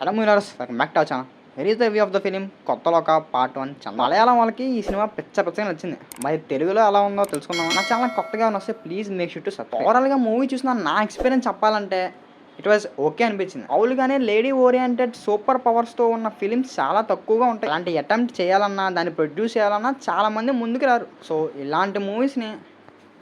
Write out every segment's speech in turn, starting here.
Hello movie lovers, welcome back to our channel. Where is the review of the film Kothaloka part 1 Chandra. Malayalam వాళ్ళకి ఈ cinema పిచ్చగా నచ్చింది. మరి తెలుగులో ఎలా ఉందో తెలుసుకుందాం. నా ఛానల్ కొత్తగా వస్తే please make sure to subscribe. ఓవరాల్గా మూవీ చూసిన నా ఎక్స్పీరియన్స్ చెప్పాలంటే ఇట్ వాజ్ ఓకే అనిపించింది. మామూలుగానే లేడీ ఓరియంటెడ్ సూపర్ పవర్స్తో ఉన్న ఫిలిమ్స్ చాలా తక్కువగా ఉంటాయి. అలాంటి అటెంప్ట్ చేయాలన్నా, దాన్ని ప్రొడ్యూస్ చేయాలన్నా చాలామంది ముందుకు రారు. సో ఇలాంటి మూవీస్ని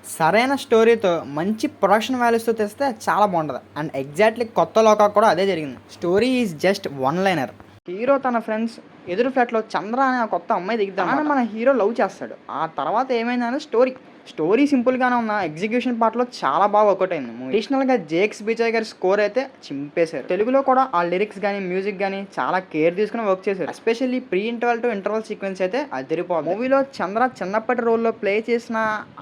సరైన స్టోరీతో మంచి ప్రొడక్షన్ వాల్యూస్తో తెస్తే చాలా బాగుంటుంది. అండ్ ఎగ్జాక్ట్లీ కొత్త లోకా కూడా అదే జరిగింది. Story is just one liner. Hero తన ఫ్రెండ్స్ ఎదురు ఫ్లాట్లో చంద్ర అనే ఆ కొత్త అమ్మాయి దిగుతాడు. మన హీరో లవ్ చేస్తాడు. ఆ తర్వాత ఏమైందని స్టోరీ సింపుల్గానే ఉన్న ఎగ్జిక్యూషన్ పార్ట్లో చాలా బాగా వర్కౌట్ అయింది. అడిషనల్గా జేక్స్ బిజయ్ గారి స్కోర్ అయితే చింపేశారు. తెలుగులో కూడా ఆ లిరిక్స్ కానీ మ్యూజిక్ కానీ చాలా కేర్ తీసుకుని వర్క్ చేశారు. Especially pre interval to interval sequence అయితే అదిరిపోతుంది. మూవీలో చంద్ర చిన్నప్పటి రోల్లో ప్లే చేసిన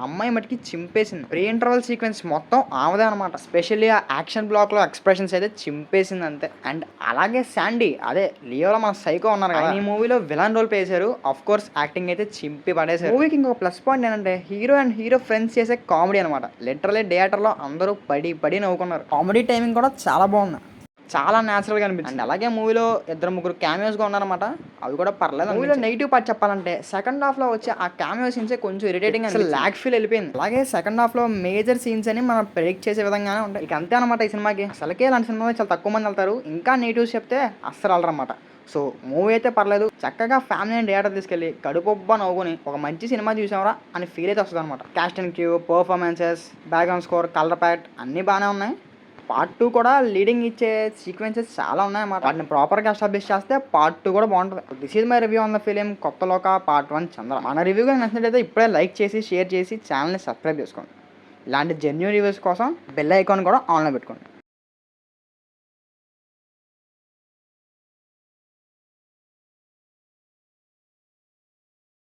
అమ్మాయి మటుకి చింపేసింది. ప్రీ ఇంటర్వల్ సీక్వెన్స్ మొత్తం ఆమెదే అనమాట. స్పెషల్లీ ఆ యాక్షన్ బ్లాక్లో ఎక్స్ప్రెషన్స్ అయితే చింపేసింది అంతే. అండ్ అలాగే శాండీ, అదే లియోలో మన సైకో ఉన్నారు కదా, ఈ మూవీలో విలన్ రోల్ ప్లే చేశారు. ఆఫ్ కోర్స్ యాక్టింగ్ అయితే చింపి పడేశారు. మూవీకి ఇంకొక ప్లస్ పాయింట్ ఏంటంటే హీరో అండ్ హీరో ఫ్రెండ్స్ చేసే కామెడీ అనమాట. లిటరలీ థియేటర్లో అందరూ పడి నవ్వుకున్నారు. కామెడీ టైమింగ్ కూడా చాలా బాగుంది, చాలా న్యాచురల్గా అనిపించింది. అండ్ అలాగే మూవీలో 2-3 క్యామియోస్గా ఉన్నారన్నమాట. అవి కూడా పర్లేదు. మూవీలో నెగిటివ్ పార్ట్ చెప్పాలంటే సెకండ్ హాఫ్లో వచ్చే ఆ క్యామియో సీన్సే కొంచెం ఇరిటేటింగ్, అసలు ల్యాగ్ ఫీల్ వెళ్ళిపోయింది. అలాగే సెకండ్ హాఫ్లో మేజర్ సీన్స్ అని మనం ప్రెడిక్ట్ చేసే విధంగానే ఉంటాయి. ఇక అంతే అనమాట ఈ సినిమాకి. అసలుకే ఇలాంటి సినిమా చాలా తక్కువ మంది వెళ్తారు. ఇంకా నెగిటివ్స్ చెప్తే అస్సలు వెళ్ళరన్నమాట. సో మూవీ అయితే పర్లేదు. చక్కగా ఫ్యామిలీని థియేటర్ తీసుకెళ్ళి కడుపుబ్బా నవ్వుకొని ఒక మంచి సినిమా చూసామరా అని ఫీల్ అయితే వస్తుంది అనమాట. Cast and crew, performances, background score, colour ప్యాట్ అన్నీ బాగానే ఉన్నాయి. పార్ట్ 2 కూడా లీడింగ్ ఇచ్చే సీక్వెన్సెస్ చాలా ఉన్నాయన్నమాట. వాటిని ప్రాపర్గా ఎస్టాబ్లిష్ చేస్తే పార్ట్ 2 కూడా బాగుంటుంది. This is my review on the film Kothaloka part 1 Chandra. మన రివ్యూగా నచ్చినట్లయితే ఇప్పుడే లైక్ చేసి షేర్ చేసి ఛానల్ని సబ్స్క్రైబ్ చేసుకోండి. ఇలాంటి జెన్యూన్ రివ్యూస్ కోసం బెల్ ఐకాన్ కూడా ఆన్లో పెట్టుకోండి.